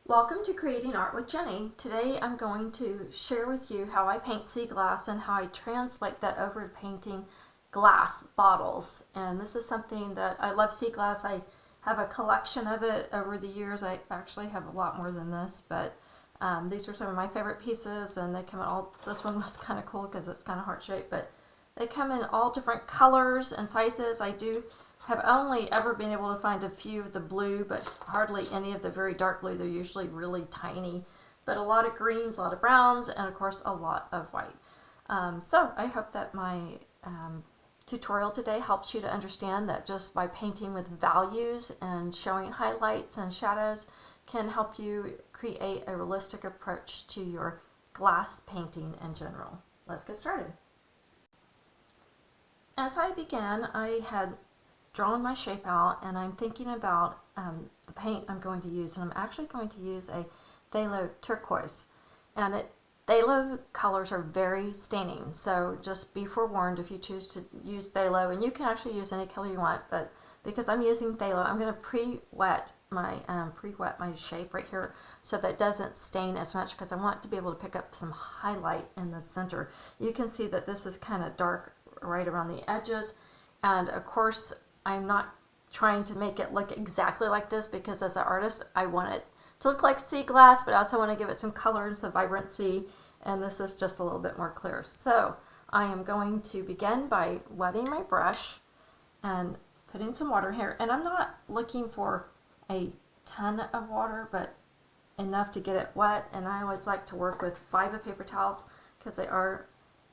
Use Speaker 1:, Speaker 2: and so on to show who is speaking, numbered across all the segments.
Speaker 1: Welcome to Creating Art with Jenny. Today I'm going to share with you how I paint Seaglass and how I translate that over to painting glass bottles. And this is something that I love. Seaglass. I have a collection of it over the years. I actually have a lot more than this, but these are some of my favorite pieces, and they come in all, this one was kind of cool because it's kind of heart-shaped, but they come in all different colors and sizes. I have only ever been able to find a few of the blue, but hardly any of the very dark blue. They're usually really tiny, but a lot of greens, a lot of browns, and of course a lot of white. So I hope that my tutorial today helps you to understand that just by painting with values and showing highlights and shadows can help you create a realistic approach to your glass painting in general. Let's get started. As I began, I had drawn my shape out, and I'm thinking about the paint I'm going to use, and I'm actually going to use a phthalo turquoise, and phthalo colors are very staining, so just be forewarned if you choose to use phthalo, and you can actually use any color you want, but because I'm using phthalo, I'm going to pre-wet my shape right here so that it doesn't stain as much, because I want to be able to pick up some highlight in the center. You can see that this is kind of dark right around the edges, and of course I'm not trying to make it look exactly like this, because as an artist I want it to look like Seaglass, but I also want to give it some color and some vibrancy, and this is just a little bit more clear. So I am going to begin by wetting my brush and putting some water here, and I'm not looking for a ton of water, but enough to get it wet. And I always like to work with 5 of paper towels because they are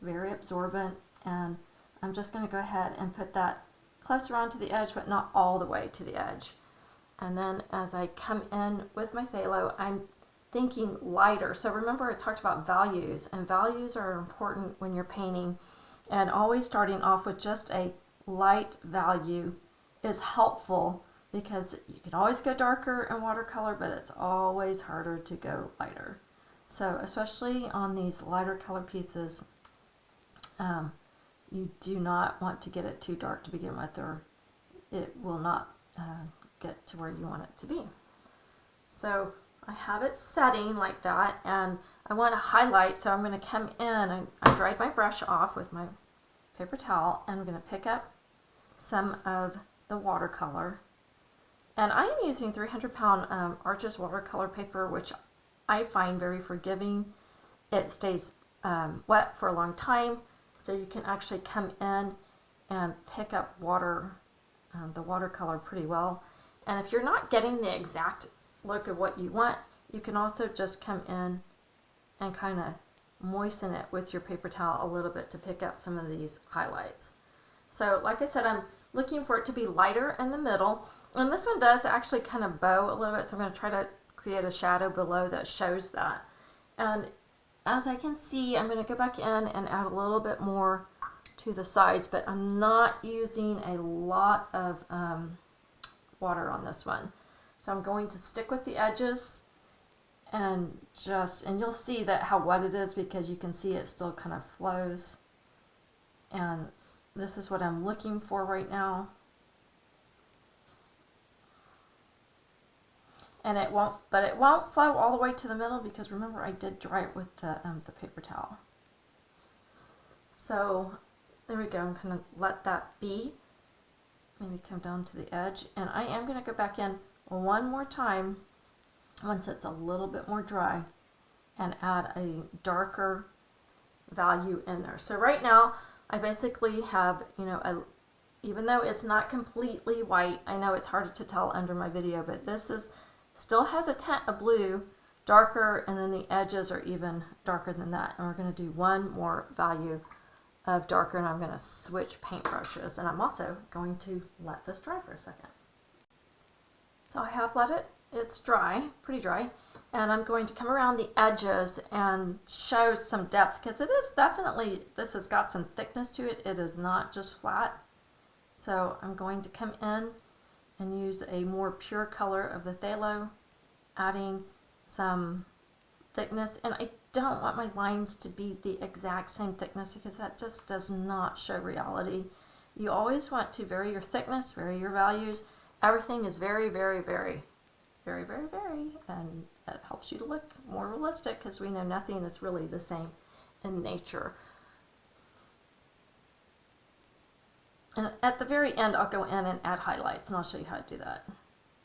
Speaker 1: very absorbent, and I'm just going to go ahead and put that closer onto the edge, but not all the way to the edge. And then as I come in with my phthalo, I'm thinking lighter. So remember, I talked about values, and values are important when you're painting, and always starting off with just a light value is helpful, because you can always go darker in watercolor, but it's always harder to go lighter. So especially on these lighter color pieces, you do not want to get it too dark to begin with, or it will not get to where you want it to be. So I have it setting like that, and I want to highlight, so I'm going to come in, and I dried my brush off with my paper towel, and I'm going to pick up some of the watercolor. And I am using 300-pound Arches watercolor paper, which I find very forgiving. It stays wet for a long time, so you can actually come in and pick up the watercolor pretty well. And if you're not getting the exact look of what you want, you can also just come in and kind of moisten it with your paper towel a little bit to pick up some of these highlights. So like I said, I'm looking for it to be lighter in the middle, and this one does actually kind of bow a little bit, so I'm going to try to create a shadow below that shows that. And as I can see, I'm going to go back in and add a little bit more to the sides, but I'm not using a lot of water on this one. So I'm going to stick with the edges, and you'll see that how wet it is, because you can see it still kind of flows. And this is what I'm looking for right now. And it won't flow all the way to the middle, because remember, I did dry it with the paper towel. So there we go. I'm going to let that be. Maybe come down to the edge, and I am going to go back in one more time once it's a little bit more dry, and add a darker value in there. So right now I basically have, even though it's not completely white, I know it's harder to tell under my video, but this still has a tint of blue, darker, and then the edges are even darker than that. And we're going to do one more value of darker, and I'm going to switch paintbrushes, and I'm also going to let this dry for a second. So I have let it's dry, pretty dry, and I'm going to come around the edges and show some depth, because it is definitely, this has got some thickness to it. It is not just flat. So I'm going to come in and use a more pure color of the phthalo, adding some thickness. And I don't want my lines to be the exact same thickness, because that just does not show reality. You always want to vary your thickness, vary your values. Everything is very, very, very, very, very, very, and it helps you to look more realistic, because we know nothing is really the same in nature. And at the very end, I'll go in and add highlights, and I'll show you how to do that.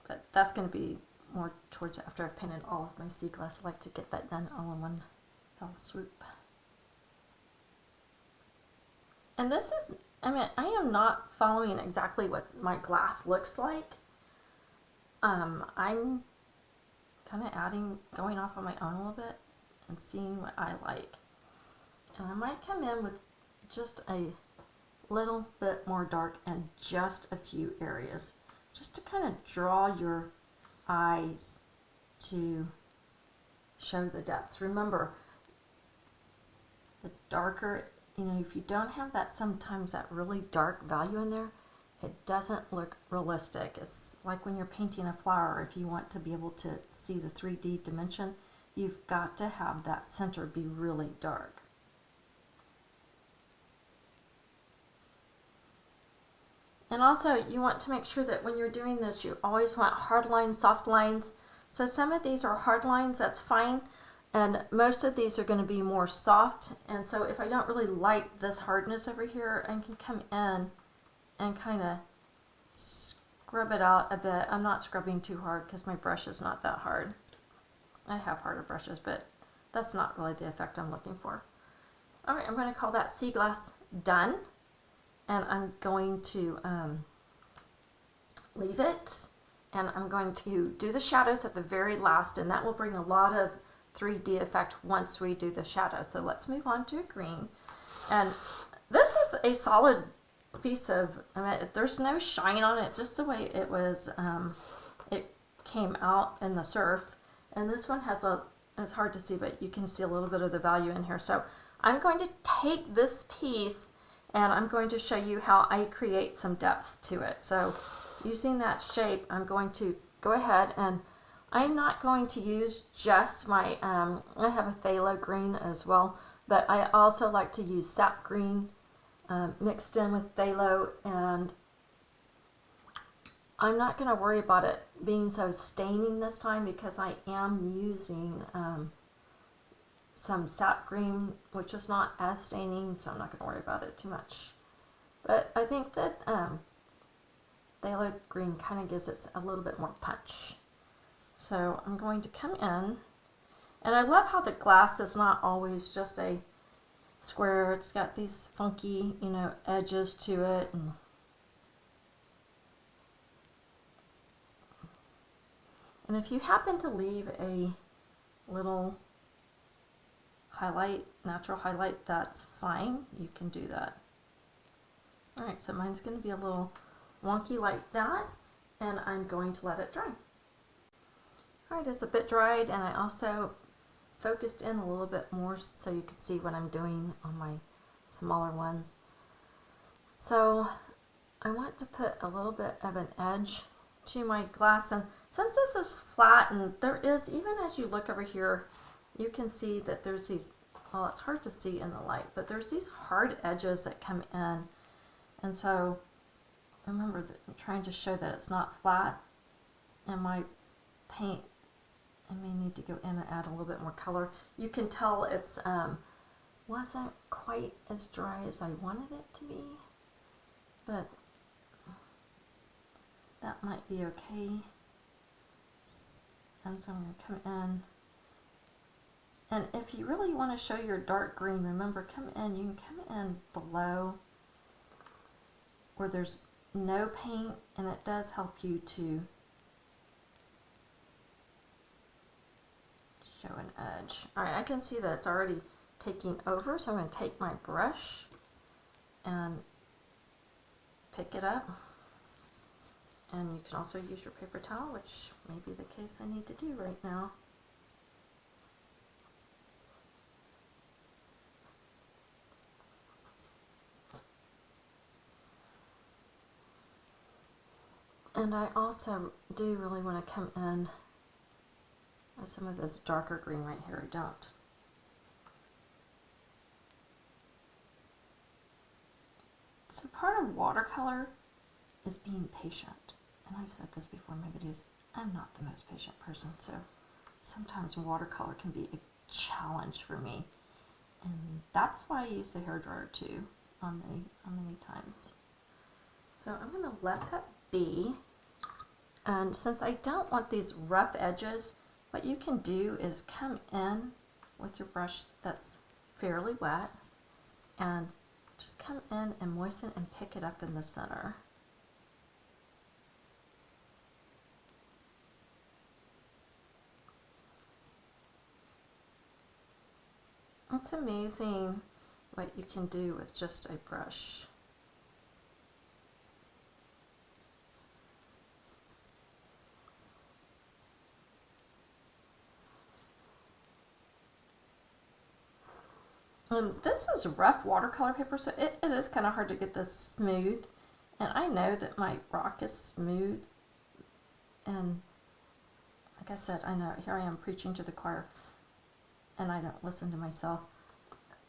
Speaker 1: But that's going to be more towards after I've painted all of my Seaglass. I like to get that done all in one fell swoop. And this is, I mean, I am not following exactly what my glass looks like. I'm kind of going off on my own a little bit and seeing what I like. And I might come in with just a little bit more dark in just a few areas, just to kind of draw your eyes to show the depths. Remember, the darker, you know, if you don't have that, sometimes that really dark value in there, it doesn't look realistic. It's like when you're painting a flower. If you want to be able to see the 3D dimension, you've got to have that center be really dark. And also, you want to make sure that when you're doing this, you always want hard lines, soft lines. So some of these are hard lines, that's fine. And most of these are going to be more soft. And so if I don't really like this hardness over here, I can come in and kind of scrub it out a bit. I'm not scrubbing too hard because my brush is not that hard. I have harder brushes, but that's not really the effect I'm looking for. All right, I'm going to call that Seaglass done. And I'm going to leave it, and I'm going to do the shadows at the very last, and that will bring a lot of 3D effect once we do the shadows. So let's move on to a green. And this is a solid piece of, I mean, there's no shine on it, just the way it was, it came out in the surf. And this one has it's hard to see, but you can see a little bit of the value in here. So I'm going to take this piece and I'm going to show you how I create some depth to it. So using that shape, I'm going to go ahead, and I'm not going to use just my, I have a phthalo green as well, but I also like to use sap green mixed in with phthalo, and I'm not going to worry about it being so staining this time because I am using some sap green, which is not as staining, so I'm not going to worry about it too much. But I think that phthalo green kind of gives it a little bit more punch. So I'm going to come in, and I love how the glass is not always just a square. It's got these funky, you know, edges to it. And if you happen to leave a little highlight, natural highlight, that's fine. You can do that. All right, so mine's going to be a little wonky like that, and I'm going to let it dry. All right, it's a bit dried, and I also focused in a little bit more so you could see what I'm doing on my smaller ones. So I want to put a little bit of an edge to my glass, and since this is flat, and there is, even as you look over here, you can see that there's these, well, it's hard to see in the light, but there's these hard edges that come in. And so remember that I'm trying to show that it's not flat, and my paint, I may need to go in and add a little bit more color. You can tell it's wasn't quite as dry as I wanted it to be, but that might be okay. And so I'm going to come in. And if you really want to show your dark green, remember, come in, you can come in below where there's no paint, and it does help you to show an edge. All right, I can see that it's already taking over, so I'm going to take my brush and pick it up. And you can also use your paper towel, which may be the case I need to do right now. And I also do really want to come in with some of this darker green right here. I don't. So part of watercolor is being patient. And I've said this before in my videos, I'm not the most patient person, so sometimes watercolor can be a challenge for me. And that's why I use the hairdryer too on many times. So I'm going to let that be. And since I don't want these rough edges, what you can do is come in with your brush that's fairly wet and just come in and moisten and pick it up in the center. It's amazing what you can do with just a brush. This is rough watercolor paper, so it is kind of hard to get this smooth. And I know that my rock is smooth. And like I said, I know, here I am preaching to the choir. And I don't listen to myself.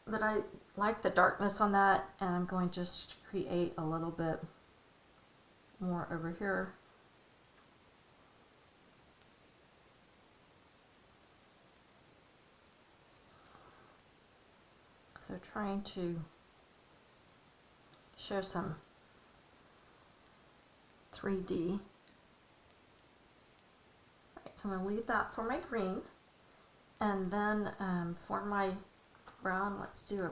Speaker 1: But I like the darkness on that, and I'm going to just create a little bit more over here. So trying to show some 3D. Right, so I'm going to leave that for my green. And then for my brown, let's do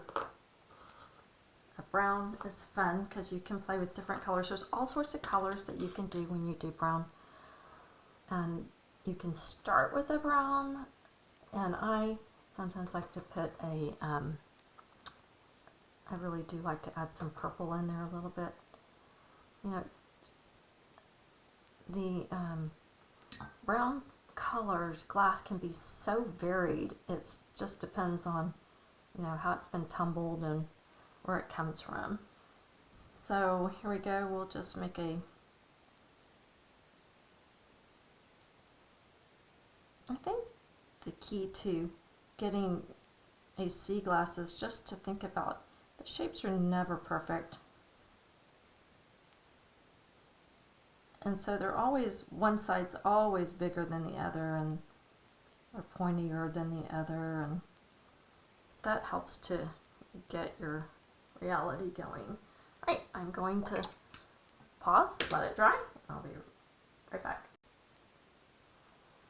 Speaker 1: a brown is fun because you can play with different colors. There's all sorts of colors that you can do when you do brown. And you can start with a brown, and I sometimes like to put a, I really do like to add some purple in there a little bit. You know, the brown colors, glass can be so varied. It just depends on, you know, how it's been tumbled and where it comes from. So here we go. We'll just make I think the key to getting a Seaglass is just to think about the shapes are never perfect. And so they're always, one side's always bigger than the other and or pointier than the other, and that helps to get your reality going. Alright, I'm going to pause, let it dry. I'll be right back.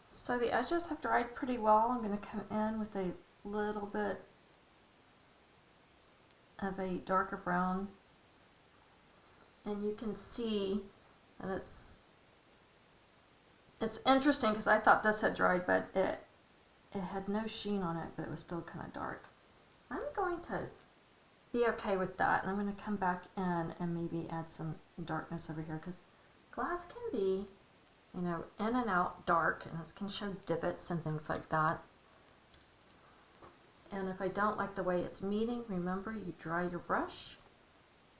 Speaker 1: So the edges have dried pretty well. I'm going to come in with a little bit of a darker brown, and you can see and it's interesting because I thought this had dried, but it had no sheen on it, but it was still kind of dark. I'm going to be okay with that, and I'm going to come back in and maybe add some darkness over here because glass can be, you know, in and out dark, and it can show divots and things like that. And if I don't like the way it's meeting, remember, you dry your brush,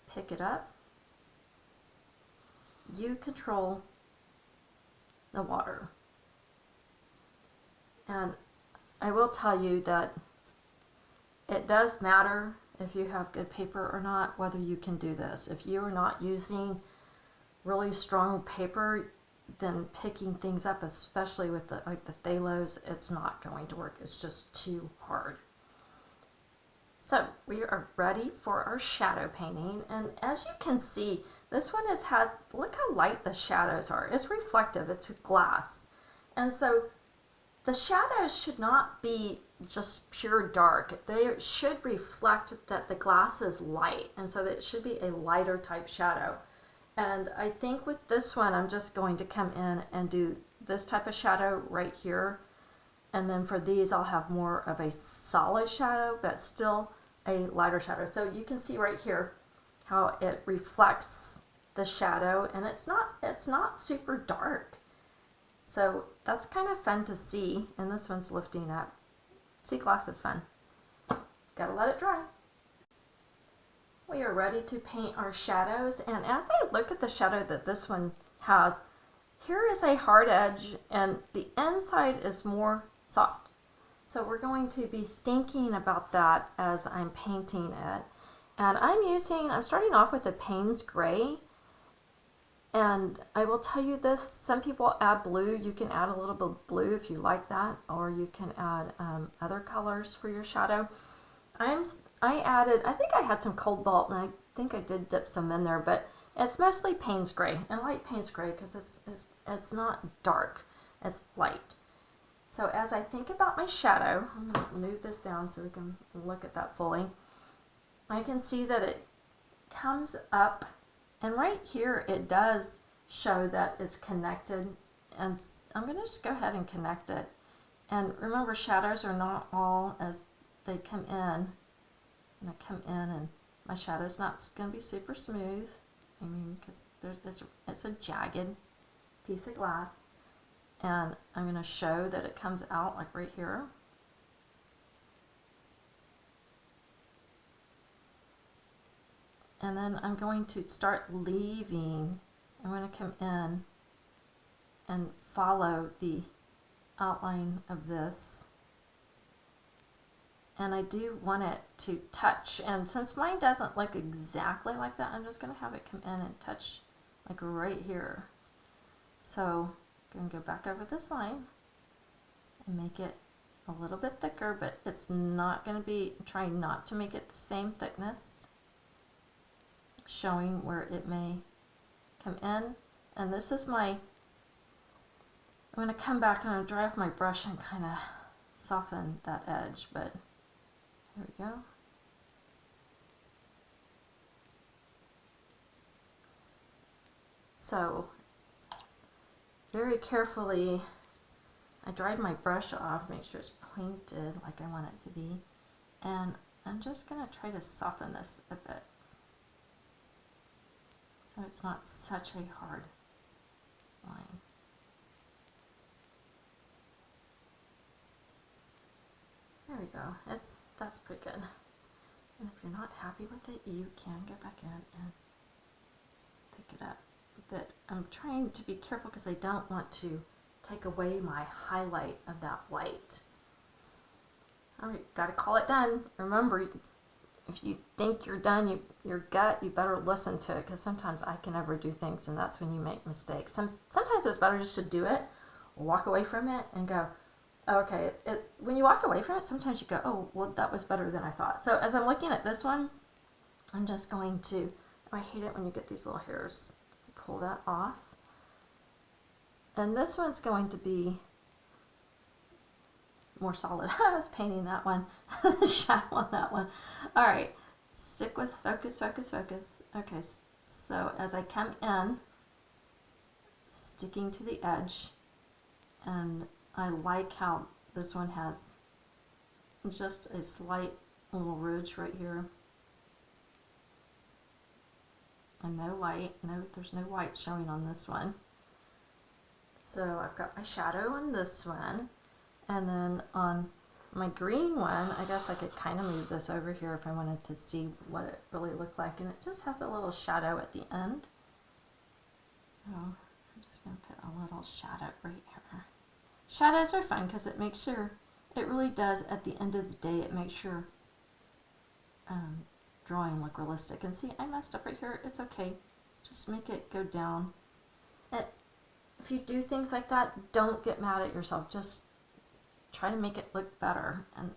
Speaker 1: pick it up. You control the water. And I will tell you that it does matter if you have good paper or not, whether you can do this. If you are not using really strong paper, then picking things up, especially with the phthalos, it's not going to work. It's just too hard. So we are ready for our shadow painting, and as you can see, this one has, look how light the shadows are. It's reflective, it's glass. And so the shadows should not be just pure dark. They should reflect that the glass is light, and so that it should be a lighter type shadow. And I think with this one, I'm just going to come in and do this type of shadow right here. And then for these, I'll have more of a solid shadow, but still a lighter shadow. So you can see right here how it reflects the shadow, and it's not super dark. So that's kind of fun to see, and this one's lifting up. Seaglass is fun. Gotta let it dry. We are ready to paint our shadows, and as I look at the shadow that this one has, here is a hard edge, and the inside is more soft. So we're going to be thinking about that as I'm painting it. And I'm starting off with a Payne's Gray, And I will tell you this, some people add blue. You can add a little bit of blue if you like that, or you can add other colors for your shadow. I think I had some cobalt, and I think I did dip some in there, but it's mostly Payne's Gray. And I like Payne's Gray because it's not dark, it's light. So as I think about my shadow, I'm going to move this down so we can look at that fully. I can see that it comes up, and right here it does show that it's connected, and I'm going to just go ahead and connect it. And remember, shadows are not all as they come in. And I come in, and my shadow's not going to be super smooth. I mean, because it's a jagged piece of glass. And I'm going to show that it comes out like right here. And then I'm going to start leaving. I'm going to come in and follow the outline of this. And I do want it to touch. And since mine doesn't look exactly like that, I'm just going to have it come in and touch like right here. So I'm going to go back over this line and make it a little bit thicker, but it's not going to be, trying not to make it the same thickness, showing where it may come in. And this is my, I'm going to come back and dry off my brush and kind of soften that edge, but here we go. So very carefully, I dried my brush off, make sure it's pointed like I want it to be, and I'm just going to try to soften this a bit so it's not such a hard line. There we go. That's pretty good. And if you're not happy with it, you can go back in and pick it up. But I'm trying to be careful because I don't want to take away my highlight of that white. Alright, gotta call it done. Remember, if you think you're done, your gut, you better listen to it, because sometimes I can overdo things, and that's when you make mistakes. Sometimes it's better just to do it, walk away from it, and go, okay. When you walk away from it, sometimes you go, oh, well, that was better than I thought. So as I'm looking at this one, I'm just going to, I hate it when you get these little hairs. Pull that off. And this one's going to be more solid. I was painting that one, the shadow on that one. All right, stick with focus, focus, focus. Okay, so as I come in, sticking to the edge, and I like how this one has just a slight little ridge right here. And no light, there's no white showing on this one. So I've got my shadow on this one, and then on my green one, I guess I could kind of move this over here if I wanted to see what it really looked like, and it just has a little shadow at the end. So I'm just going to put a little shadow right here. Shadows are fun because it makes sure, it really does at the end of the day, it makes sure drawing look realistic. And see, I messed up right here. It's okay. Just make it go down. If you do things like that, don't get mad at yourself. Just try to make it look better, and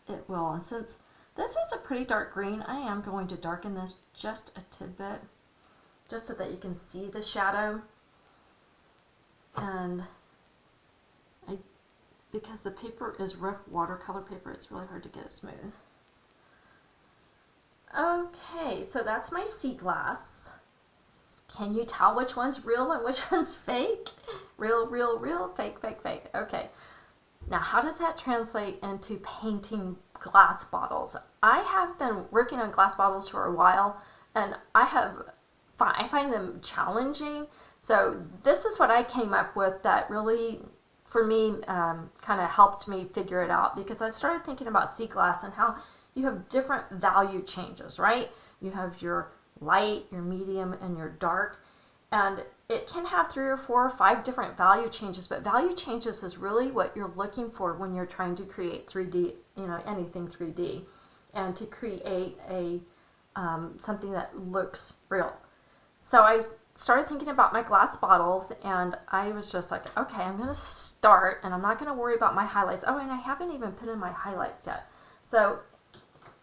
Speaker 1: it will. And since this is a pretty dark green, I am going to darken this just a tidbit, just so that you can see the shadow. And because the paper is rough watercolor paper, it's really hard to get it smooth. Okay, so that's my Seaglass. Can you tell which one's real and which one's fake? Real, real, real, fake, fake, fake. Okay. Now, how does that translate into painting glass bottles? I have been working on glass bottles for a while, and I find them challenging. So this is what I came up with that really, for me, kind of helped me figure it out, because I started thinking about Seaglass and how you have different value changes, right? You have your light, your medium, and your dark, and it can have 3 or 4 or 5 different value changes, but value changes is really what you're looking for when you're trying to create 3D, anything 3D, and to create a something that looks real. So started thinking about my glass bottles, and I was just like, okay, I'm going to start, and I'm not going to worry about my highlights. Oh, and I haven't even put in my highlights yet. So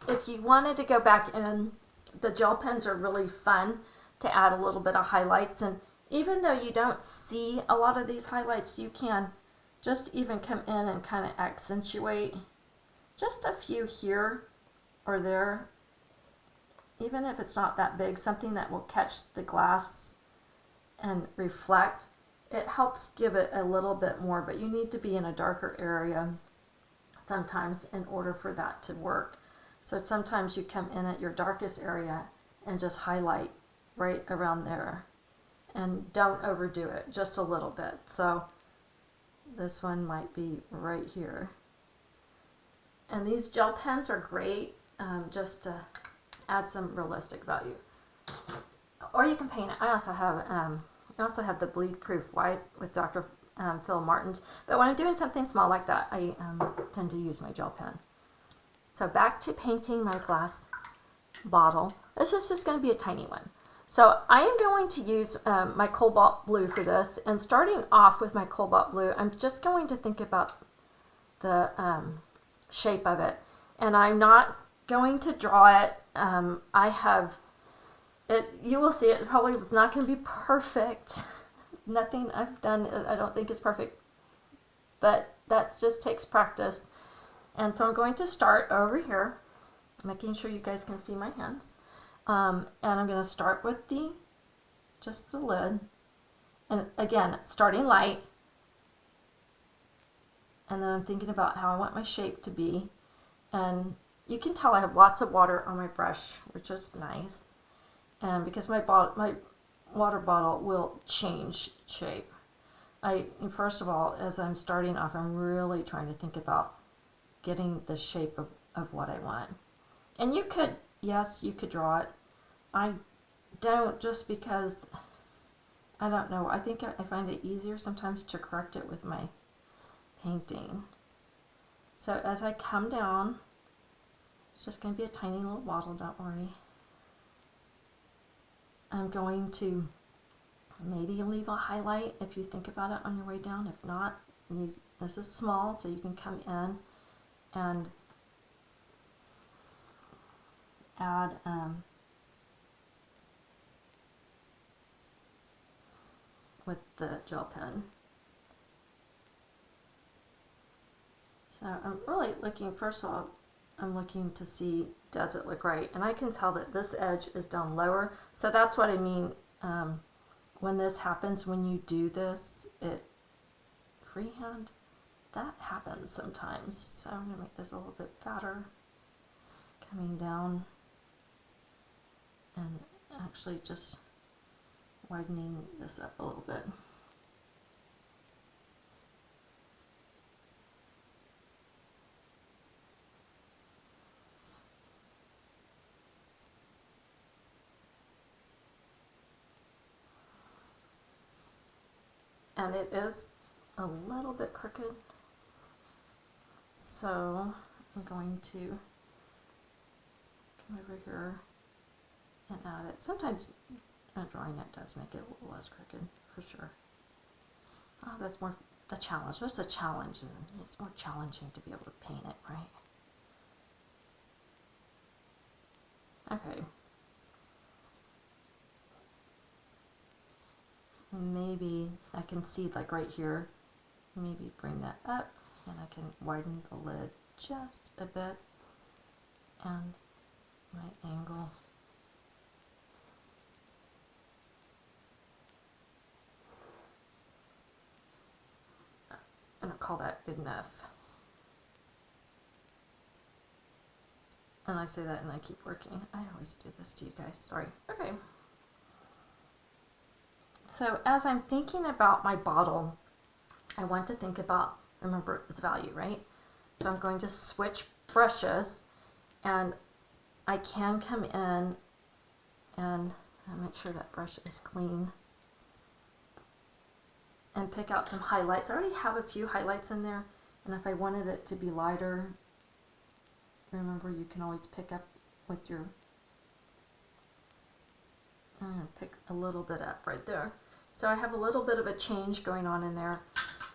Speaker 1: if you wanted to go back in, the gel pens are really fun to add a little bit of highlights. And even though you don't see a lot of these highlights, you can just even come in and kind of accentuate just a few here or there. Even if it's not that big, something that will catch the glass and reflect, it helps give it a little bit more, but you need to be in a darker area sometimes in order for that to work. So sometimes you come in at your darkest area and just highlight right around there, and don't overdo it, just a little bit. So this one might be right here. And these gel pens are great just to add some realistic value. Or you can paint it. I also have the bleed proof white with Dr. Phil Martin's. But when I'm doing something small like that, I tend to use my gel pen. So back to painting my glass bottle. This is just going to be a tiny one. So I am going to use my cobalt blue for this. And starting off with my cobalt blue, I'm just going to think about the shape of it. And I'm not going to draw it. I have it. You will see it probably was not going to be perfect. Nothing I've done I don't think is perfect. But that just takes practice. And so I'm going to start over here, making sure you guys can see my hands. And I'm going to start with just the lid. And again, starting light. And then I'm thinking about how I want my shape to be. And you can tell I have lots of water on my brush, which is nice. And because my water bottle will change shape. First of all, as I'm starting off, I'm really trying to think about getting the shape of what I want. And you could, yes, you could draw it. I don't, just because, I don't know, I think I find it easier sometimes to correct it with my painting. So as I come down, it's just going to be a tiny little bottle, don't worry. I'm going to maybe leave a highlight if you think about it on your way down. If not, this is small, so you can come in and add with the gel pen. So I'm really looking, first of all, I'm looking to see, does it look right? And I can tell that this edge is down lower. So that's what I mean when this happens, when you do this, it freehand, that happens sometimes. So I'm going to make this a little bit fatter, coming down and actually just widening this up a little bit. And it is a little bit crooked, so I'm going to come over here and add it. Sometimes drawing it does make it a little less crooked, for sure. Oh, that's more the challenge. There's a challenge, and it's more challenging to be able to paint it, right? Okay. Maybe I can see, like right here, maybe bring that up, and I can widen the lid just a bit, and my angle. I'm going to call that good enough. And I say that and I keep working. I always do this to you guys, sorry. Okay. So as I'm thinking about my bottle, I want to think about, remember, its value, right? So I'm going to switch brushes, and I can come in and make sure that brush is clean and pick out some highlights. I already have a few highlights in there, and if I wanted it to be lighter, remember, you can always pick up with your I'm going to pick a little bit up right there. So I have a little bit of a change going on in there,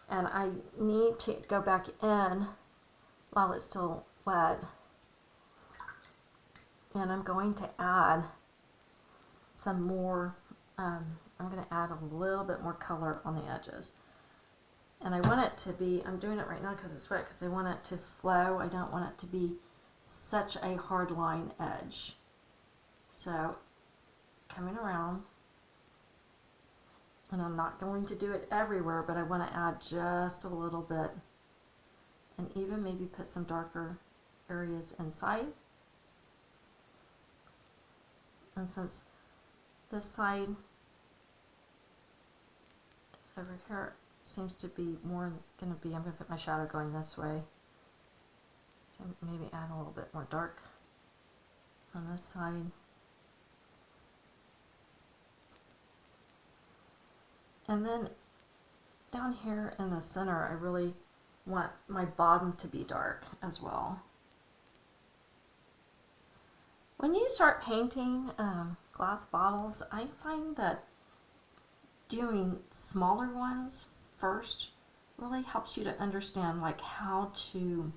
Speaker 1: and I need to go back in while it's still wet, and I'm going to add some more, I'm going to add a little bit more color on the edges. And I want it to be, I'm doing it right now because it's wet, because I want it to flow. I don't want it to be such a hard line edge. So coming around, and I'm not going to do it everywhere, but I want to add just a little bit, and even maybe put some darker areas inside. And since this side is over here, seems to be more going to be, I'm going to put my shadow going this way, so maybe add a little bit more dark on this side. And then down here in the center, I really want my bottom to be dark as well. When you start painting glass bottles, I find that doing smaller ones first really helps you to understand like how to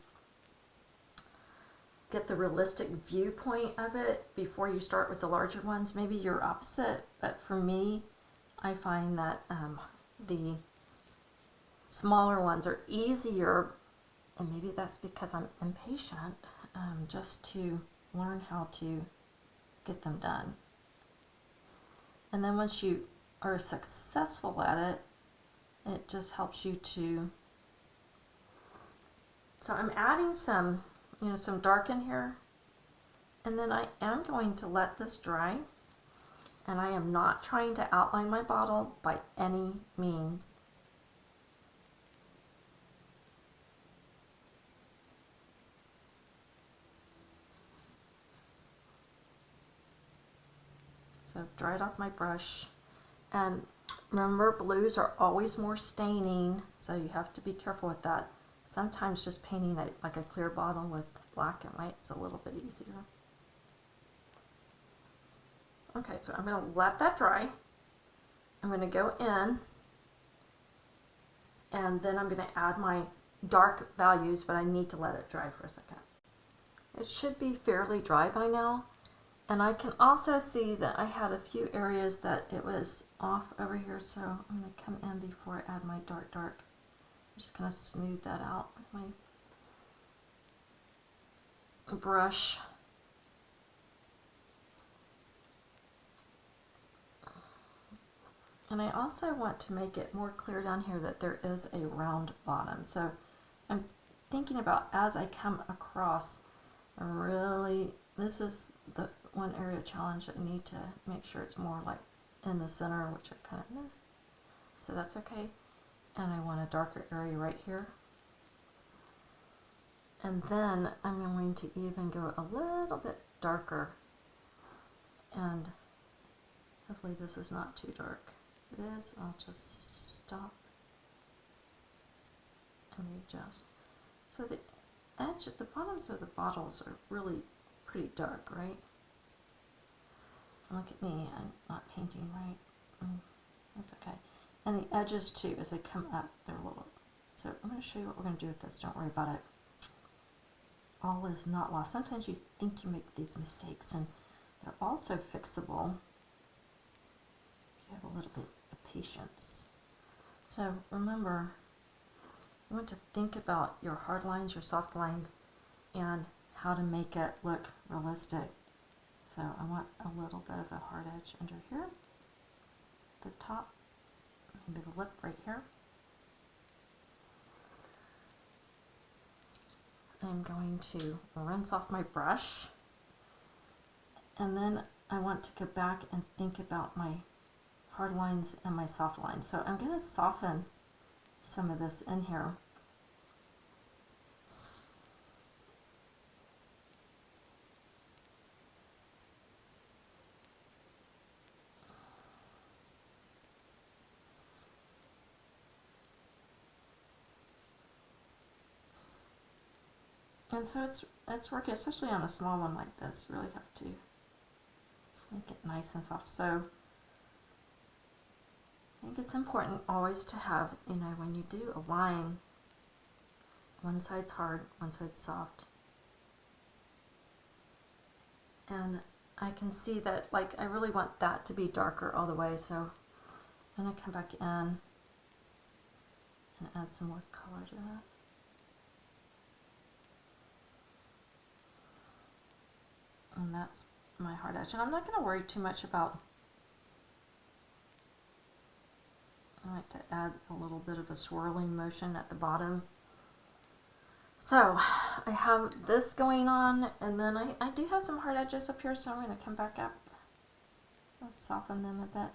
Speaker 1: get the realistic viewpoint of it before you start with the larger ones. Maybe you're opposite, but for me, I find that the smaller ones are easier, and maybe that's because I'm impatient, just to learn how to get them done. And then once you are successful at it, it just helps you to, so I'm adding some, some dark in here, and then I am going to let this dry. And I am not trying to outline my bottle by any means. So I've dried off my brush. And remember, blues are always more staining, so you have to be careful with that. Sometimes just painting like a clear bottle with black and white is a little bit easier. Okay, so I'm going to let that dry. I'm going to go in, and then I'm going to add my dark values, but I need to let it dry for a second. It should be fairly dry by now, and I can also see that I had a few areas that it was off over here, so I'm going to come in before I add my dark. I'm just going to smooth that out with my brush. And I also want to make it more clear down here that there is a round bottom. So I'm thinking about, as I come across, this is the one area challenge that I need to make sure it's more like in the center, which I kind of missed. So that's okay. And I want a darker area right here. And then I'm going to even go a little bit darker. And hopefully this is not too dark. If it is, I'll just stop and readjust. So the edge at the bottoms of the bottles are really pretty dark, right? Look at me, I'm not painting right. That's okay. And the edges too, as they come up, they're a little. So I'm going to show you what we're going to do with this. Don't worry about it. All is not lost. Sometimes you think you make these mistakes, and they're also fixable. You have a little bit of patience. So remember, you want to think about your hard lines, your soft lines, and how to make it look realistic. So I want a little bit of a hard edge under here, the top, maybe the lip right here. I'm going to rinse off my brush, and then I want to go back and think about my hard lines and my soft lines. So I'm going to soften some of this in here. And so it's working, especially on a small one like this. You really have to make it nice and soft. So think it's important always to have, you know, when you do a line, one side's hard, one side's soft. And I can see that, like, I really want that to be darker all the way, so I'm going to come back in and add some more color to that. And that's my hard edge. And I'm not going to worry too much about, I like to add a little bit of a swirling motion at the bottom. So I have this going on, and then I do have some hard edges up here, so I'm going to come back up. Let's soften them a bit.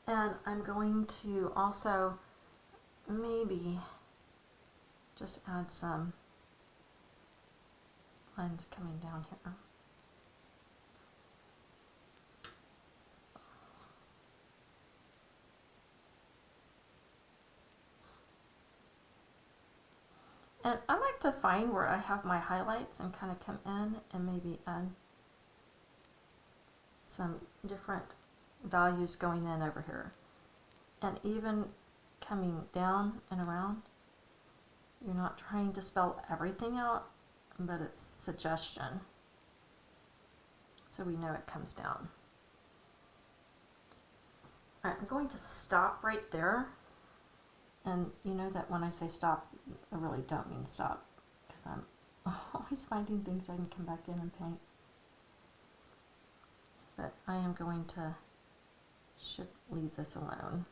Speaker 1: And I'm going to also maybe just add some lines coming down here. And I like to find where I have my highlights and kind of come in and maybe add some different values going in over here. And even coming down and around, you're not trying to spell everything out, but it's suggestion. So we know it comes down. All right, I'm going to stop right there. And you know that when I say stop, I really don't mean stop, because I'm always finding things I can come back in and paint. But I am going to, should leave this alone.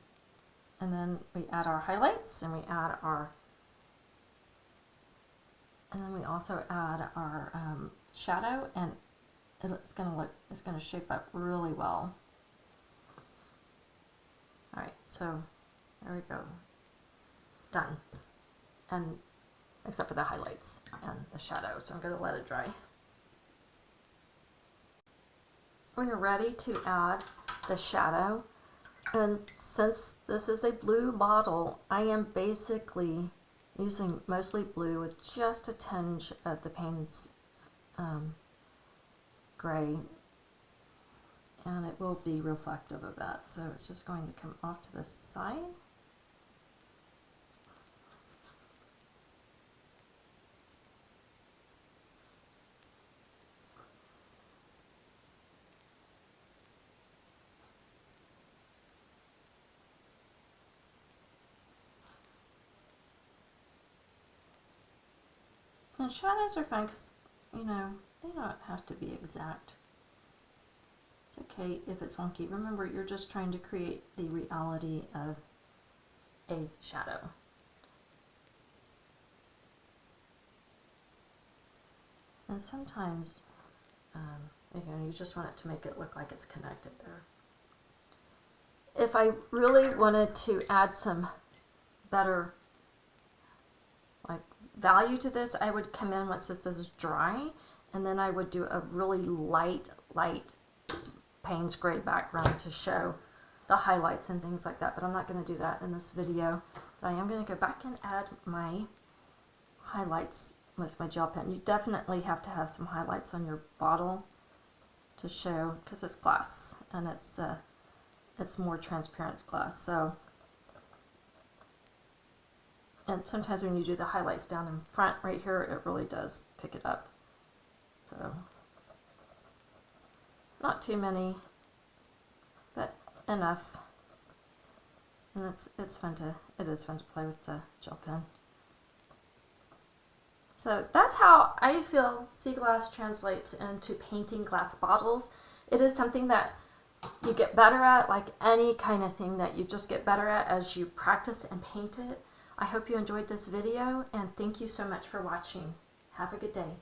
Speaker 1: And then we add our highlights, and we add our, and then we also add our shadow, and it's going to look, it's going to shape up really well. All right, so there we go. Done. And except for the highlights and the shadow, so I'm going to let it dry. We are ready to add the shadow, and since this is a blue bottle, I am basically using mostly blue with just a tinge of the Payne's gray, and it will be reflective of that, so it's just going to come off to this side. And shadows are fun because, you know, they don't have to be exact. It's okay if it's wonky. Remember, you're just trying to create the reality of a shadow. And sometimes, you know, you just want it to make it look like it's connected there. If I really wanted to add some better value to this, I would come in once this is dry, and then I would do a really light Payne's gray background to show the highlights and things like that, but I'm not going to do that in this video. But I am going to go back and add my highlights with my gel pen. You definitely have to have some highlights on your bottle to show, because it's glass, and it's more transparent glass. So, and sometimes when you do the highlights down in front right here, it really does pick it up. So, not too many, but enough. And it is fun to play with the gel pen. So that's how I feel Seaglass translates into painting glass bottles. It is something that you get better at, like any kind of thing that you just get better at as you practice and paint it. I hope you enjoyed this video, and thank you so much for watching. Have a good day.